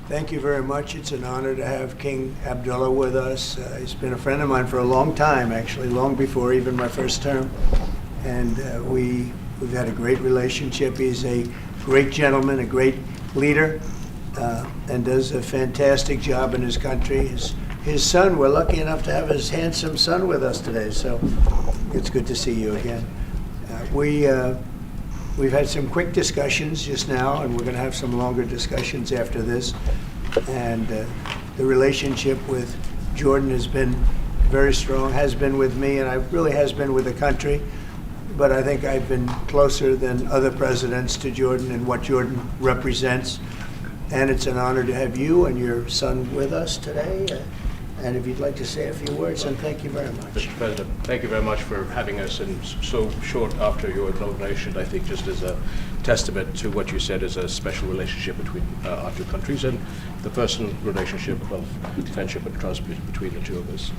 Thank you very much. It's an honor to have King Abdullah with us. He's been a friend of mine for a long time, actually, long before even my first term. And we've had a great relationship. He's a great gentleman, a great leader, and does a fantastic job in his country. His son, we're lucky enough to have his handsome son with us today, so it's good to see you again. We've had some quick discussions just now, and we're going to have some longer discussions after this. And the relationship with Jordan has been very strong, has been with me, and it really has been with the country. But I think I've been closer than other presidents to Jordan and what Jordan represents. And it's an honor to have you and your son with us today. And if you'd like to say a few words, and thank you very much. Mr. President, thank you very much for having us, and so short after your inauguration, I think just as a testament to what you said is a special relationship between our two countries and the personal relationship of friendship and trust between the two of us.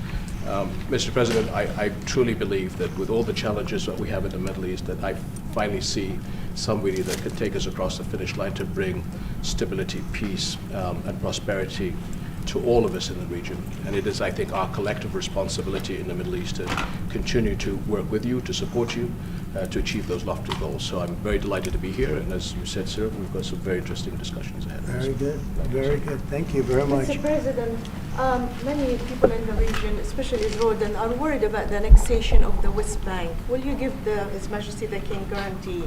Mr. President, I truly believe that with all the challenges that we have in the Middle East, that I finally see somebody that can take us across the finish line to bring stability, peace, and prosperity to all of us in the region. And it is, I think, our collective responsibility in the Middle East to continue to work with you, to support you, to achieve those lofty goals. So I'm very delighted to be here, and as you said, sir, we've got some very interesting discussions ahead of us. Very good, very good. Thank you very much. Mr. President, many people in the region, especially Jordan, are worried about the annexation of the West Bank. Will you give His Majesty the King guarantee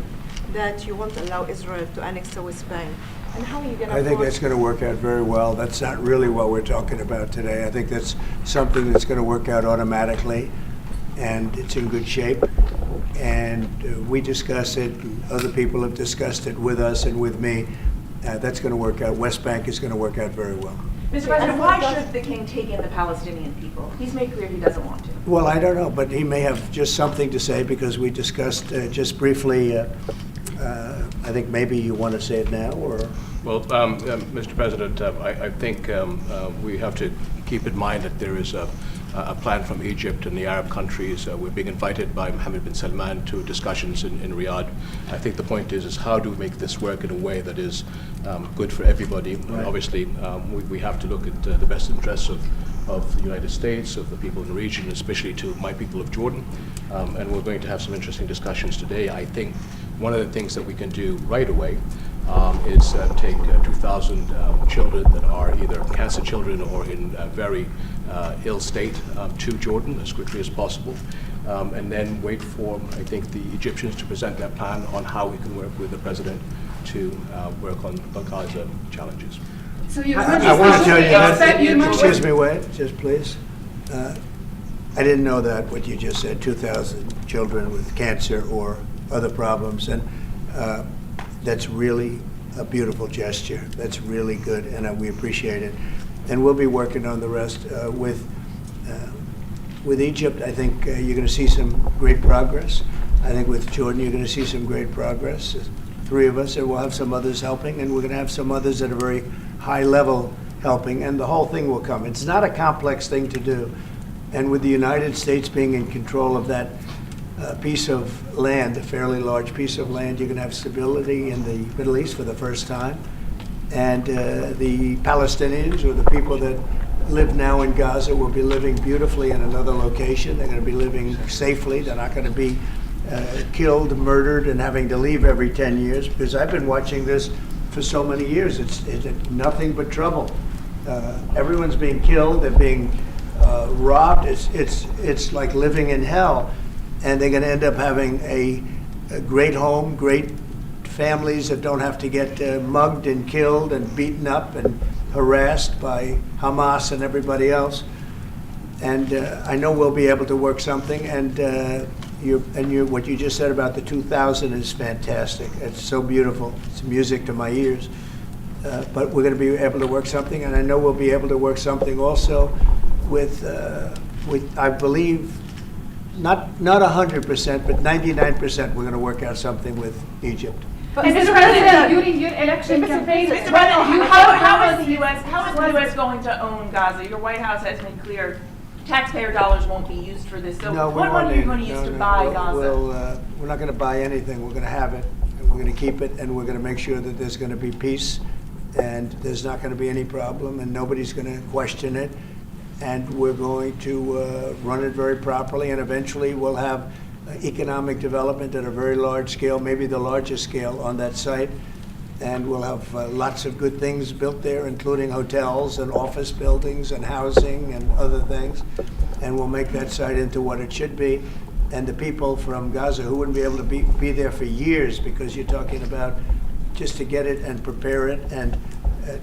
that you won't allow Israel to annex the West Bank? And how are you going to? I think that's going to work out very well. That's not really what we're talking about today. I think that's something that's going to work out automatically, and it's in good shape. And we discuss it, and other people have discussed it with us and with me. That's going to work out. West Bank is going to work out very well. Mr. President, why should the King take in the Palestinian people? He's made clear he doesn't want to. Well, I don't know, but he may have just something to say, because we discussed just briefly. I think maybe you want to say it now, or? Well, Mr. President, I think we have to keep in mind that there is a plan from Egypt and the Arab countries. We're being invited by Mohammed bin Salman to discussions in Riyadh. I think the point is how do we make this work in a way that is good for everybody? Right. Obviously, we have to look at the best interests of the United States, of the people in the region, especially to my people of Jordan. And we're going to have some interesting discussions today. I think one of the things that we can do right away is take 2,000 children that are either cancer children or in a very ill state to Jordan as quickly as possible, and then wait for, I think, the Egyptians to present their plan on how we can work with the president to work on Gaza challenges. So I want to tell you that, excuse me, wait, just please. I didn't know that, what you just said, 2,000 children with cancer or other problems, and that's really a beautiful gesture. That's really good, and we appreciate it. And we'll be working on the rest with Egypt. I think you're going to see some great progress. I think with Jordan, you're going to see some great progress. Three of us, and we'll have some others helping, and we're going to have some others at a very high level helping, and the whole thing will come. It's not a complex thing to do. And with the United States being in control of that piece of land, a fairly large piece of land, you're going to have stability in the Middle East for the first time. And the Palestinians, or the people that live now in Gaza, will be living beautifully in another location. They're going to be living safely. They're not going to be killed, murdered, and having to leave every 10 years, because I've been watching this for so many years. It's nothing but trouble. Everyone's being killed. They're being robbed. It's like living in hell. And they're going to end up having a great home, great families that don't have to get mugged and killed and beaten up and harassed by Hamas and everybody else. And I know we'll be able to work something. And what you just said about the 2,000 is fantastic. It's so beautiful. It's music to my ears. But we're going to be able to work something, and I know we'll be able to work something also with I believe, not 100%, but 99%. We're going to work out something with Egypt. But Mr. President, during your election campaign, Mr. President, how is the U.S. going to own Gaza? Your White House has made clear taxpayer dollars won't be used for this. So no, what money are you going to use to buy Gaza? We're not going to buy anything. We're going to have it, and we're going to keep it, and we're going to make sure that there's going to be peace and there's not going to be any problem, and nobody's going to question it. And we're going to run it very properly, and eventually we'll have economic development at a very large scale, maybe the largest scale on that site. And we'll have lots of good things built there, including hotels and office buildings and housing and other things. And we'll make that site into what it should be. And the people from Gaza who wouldn't be able to be there for years, because you're talking about just to get it and prepare it and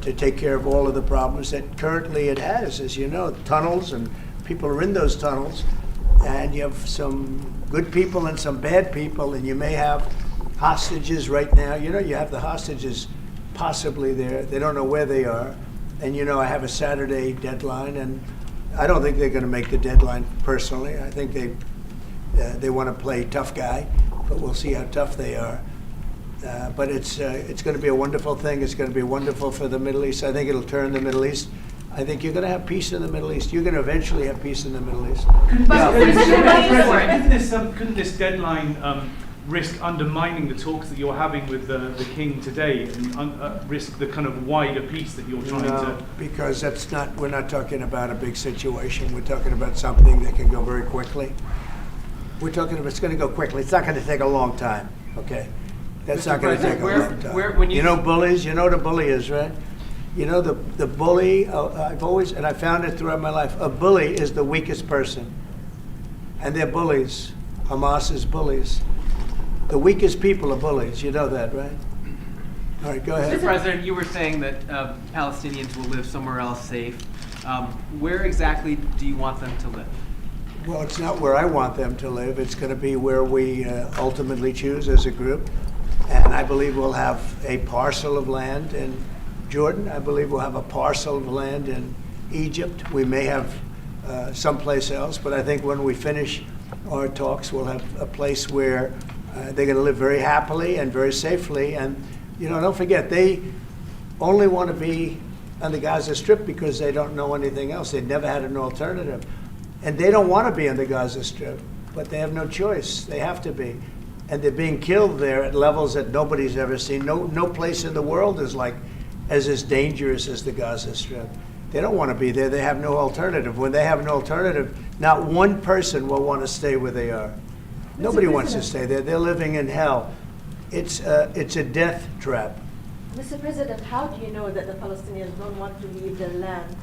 to take care of all of the problems that currently it has, as you know, tunnels, and people are in those tunnels, and you have some good people and some bad people, and you may have hostages right now. You know, you have the hostages possibly there. They don't know where they are. And you know, I have a Saturday deadline, and I don't think they're going to make the deadline personally. I think they want to play tough guy, but we'll see how tough they are. But it's going to be a wonderful thing. It's going to be wonderful for the Middle East. I think it'll turn the Middle East. I think you're going to have peace in the Middle East. You're going to eventually have peace in the Middle East. Couldn't this deadline risk undermining the talks that you're having with the king today, and risk the kind of wider peace that you're trying to? Because we're not talking about a big situation. We're talking about something that can go very quickly. We're talking about it's going to go quickly. It's not going to take a long time, okay? That's not going to take a long time. You know bullies? You know what a bully is, right? You know the bully, I've always, and I found it throughout my life, a bully is the weakest person. And they're bullies. Hamas is bullies. The weakest people are bullies. You know that, right? All right, go ahead. Mr. President, you were saying that Palestinians will live somewhere else safe. Where exactly do you want them to live? Well, it's not where I want them to live. It's going to be where we ultimately choose as a group. And I believe we'll have a parcel of land in Jordan. I believe we'll have a parcel of land in Egypt. We may have someplace else, but I think when we finish our talks, we'll have a place where they're going to live very happily and very safely. And, you know, don't forget, they only want to be on the Gaza Strip because they don't know anything else. They've never had an alternative. And they don't want to be on the Gaza Strip, but they have no choice. They have to be. And they're being killed there at levels that nobody's ever seen. No place in the world is as dangerous as the Gaza Strip. They don't want to be there. They have no alternative. When they have no alternative, not one person will want to stay where they are. Nobody wants to stay there. They're living in hell. It's a death trap. Mr. President, how do you know that the Palestinians don't want to leave their land?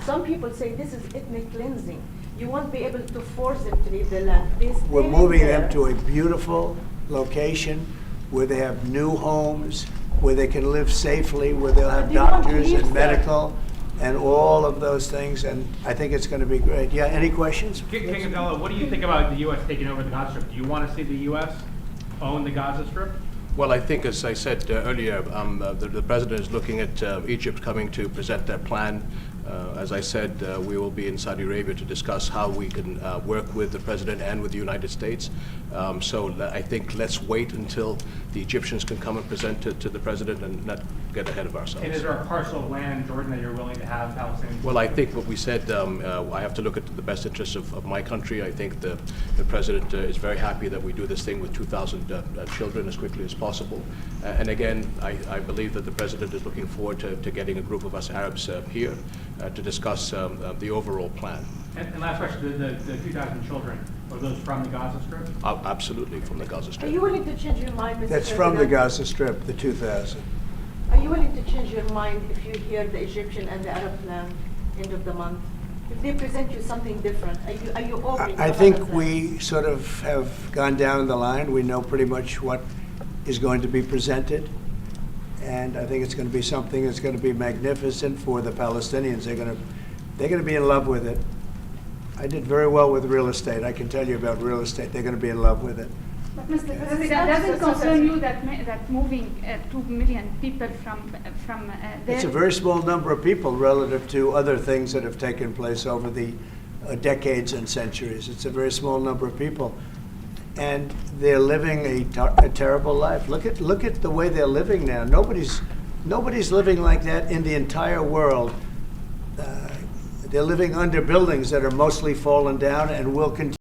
Some people say this is ethnic cleansing. You won't be able to force them to leave their land. We're moving them to a beautiful location where they have new homes, where they can live safely, where they'll have doctors and medical and all of those things, and I think it's going to be great. Yeah, any questions? King Abdullah, what do you think about the U.S. taking over the Gaza Strip? Do you want to see the U.S. own the Gaza Strip? Well, I think, as I said earlier, the president is looking at Egypt coming to present their plan. As I said, we will be in Saudi Arabia to discuss how we can work with the president and with the United States. So I think let's wait until the Egyptians can come and present it to the president and not get ahead of ourselves. And is there a parcel of land, Jordan, that you're willing to have Palestinians? Well, I think what we said, I have to look at the best interests of my country. I think the president is very happy that we do this thing with 2,000 children as quickly as possible. And again, I believe that the president is looking forward to getting a group of us Arabs here to discuss the overall plan. And last question, the 2,000 children, are those from the Gaza Strip? Absolutely, from the Gaza Strip. Are you willing to change your mind, Mr. That's President? from the Gaza Strip, the 2,000. Are you willing to change your mind if you hear the Egyptian and the Arab plan end of the month? If they present you something different, are you open? I think we sort of have gone down the line. We know pretty much what is going to be presented. And I think it's going to be something that's going to be magnificent for the Palestinians. They're going to be in love with it. I did very well with real estate. I can tell you about real estate. They're going to be in love with it. But Mr. President, does it concern you that moving 2 million people from there? It's a very small number of people relative to other things that have taken place over the decades and centuries. It's a very small number of people. And they're living a terrible life. Look at the way they're living now. Nobody's living like that in the entire world. They're living under buildings that are mostly fallen down and will continue.